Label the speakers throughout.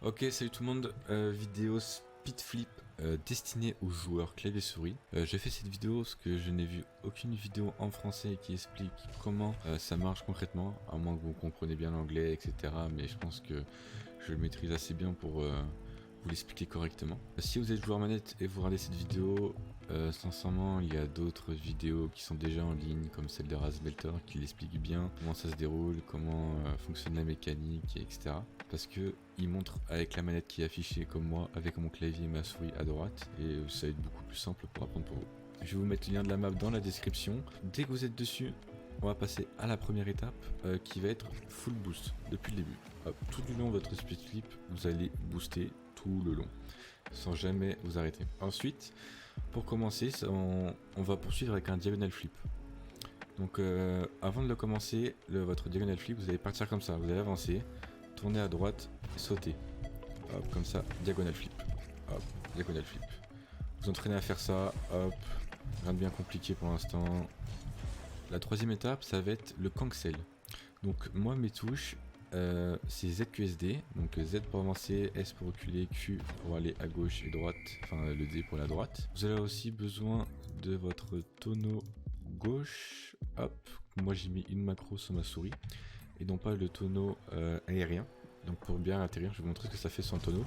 Speaker 1: Ok, salut tout le monde, vidéo speed flip destinée aux joueurs clavier souris. J'ai fait cette vidéo parce que je n'ai vu aucune vidéo en français qui explique comment ça marche concrètement, à moins que vous compreniez bien l'anglais, etc. Mais je pense que je le maîtrise assez bien pour vous l'expliquer correctement. Si vous êtes joueur manette et vous regardez cette vidéo, sincèrement il y a d'autres vidéos qui sont déjà en ligne, comme celle de Razmelter qui l'explique bien comment ça se déroule, comment fonctionne la mécanique, etc. Parce que il montre avec la manette qui est affichée comme moi, avec mon clavier et ma souris à droite, et ça va être beaucoup plus simple pour apprendre pour vous. Je vais vous mettre le lien de la map dans la description. Dès que vous êtes dessus, on va passer à la première étape qui va être full boost depuis le début. Hop, tout du long de votre speed flip, vous allez booster tout le long sans jamais vous arrêter. Ensuite, pour commencer, on va poursuivre avec un diagonal flip. Donc avant de le commencer, votre diagonal flip, vous allez partir comme ça, vous allez avancer, tourner à droite et sauter. Hop, comme ça, diagonal flip. Hop, diagonal flip. Vous entraînez à faire ça, hop, rien de bien compliqué pour l'instant. La troisième étape, ça va être le cancel. Donc moi, mes touches, c'est ZQSD, donc Z pour avancer, S pour reculer, Q pour aller à gauche et droite, enfin le D pour la droite. Vous avez aussi besoin de votre tonneau gauche, hop, moi j'ai mis une macro sur ma souris, et non pas le tonneau aérien. Donc pour bien atterrir, je vais vous montrer ce que ça fait sur un tonneau.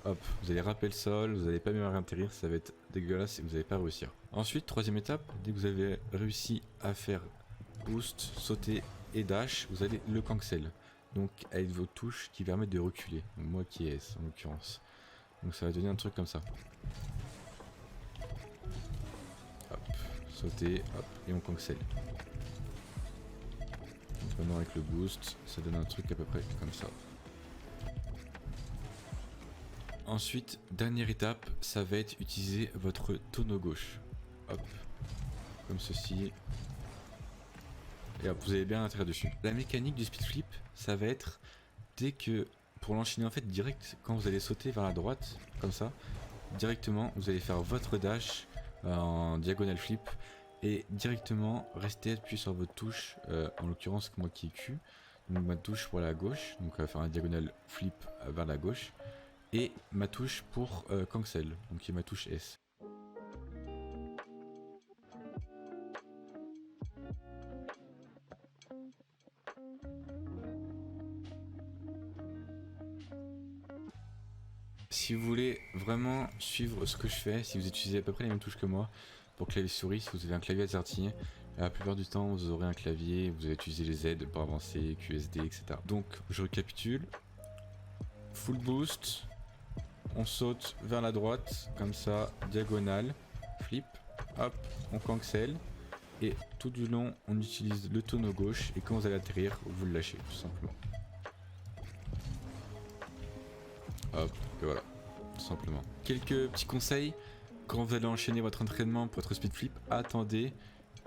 Speaker 1: Hop, vous allez râper le sol, vous n'allez pas bien atterrir, ça va être dégueulasse et vous n'allez pas réussir. Ensuite, troisième étape, dès que vous avez réussi à faire boost, sauter et dash, vous allez le cancel. Donc avec vos touches qui permettent de reculer. Donc, moi qui est S en l'occurrence. Donc ça va donner un truc comme ça. Hop, sauter, hop, et on cancel. Donc maintenant avec le boost, ça donne un truc à peu près comme ça. Ensuite, dernière étape, ça va être utiliser votre tonneau gauche. Hop, comme ceci. Et hop, vous allez bien atterrir dessus. La mécanique du speed flip, ça va être dès que, pour l'enchaîner en fait direct, quand vous allez sauter vers la droite, comme ça, directement, vous allez faire votre dash en diagonal flip et directement rester appuyé sur votre touche, en l'occurrence moi qui est Q, donc ma touche pour la gauche, donc faire un diagonal flip vers la gauche. Et ma touche pour cancel, donc qui est ma touche S. Si vous voulez vraiment suivre ce que je fais, si vous utilisez à peu près les mêmes touches que moi pour clavier souris, si vous avez un clavier AZERTY, la plupart du temps vous aurez un clavier, vous allez utiliser les Z pour avancer, QSD, etc. Donc je récapitule, full boost, on saute vers la droite, comme ça, diagonale, flip, hop, on cancel, et tout du long, on utilise le tonneau gauche, et quand vous allez atterrir, vous le lâchez, tout simplement. Hop, et voilà, tout simplement. Quelques petits conseils, quand vous allez enchaîner votre entraînement pour votre speed flip, attendez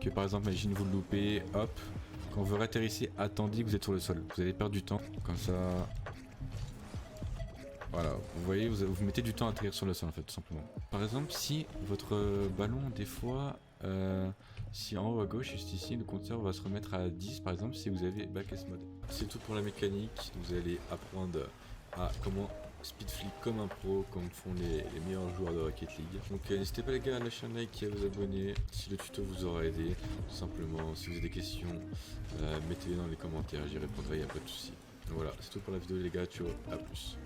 Speaker 1: que par exemple, imagine vous le loupez, hop, quand vous atterrissez, attendez que vous êtes sur le sol, vous allez perdre du temps, comme ça... Voilà, vous voyez, vous mettez du temps à atterrir sur le sol en fait, tout simplement. Par exemple, si votre ballon, des fois, si en haut à gauche, juste ici, le compteur va se remettre à 10 par exemple, si vous avez back S mode. C'est tout pour la mécanique, vous allez apprendre à comment speed flip comme un pro, comme font les meilleurs joueurs de Rocket League. Donc n'hésitez pas les gars à lâcher un like et à vous abonner si le tuto vous aura aidé, tout simplement. Si vous avez des questions, mettez-les dans les commentaires, j'y répondrai, y a pas de souci. Voilà, c'est tout pour la vidéo les gars, ciao, à plus.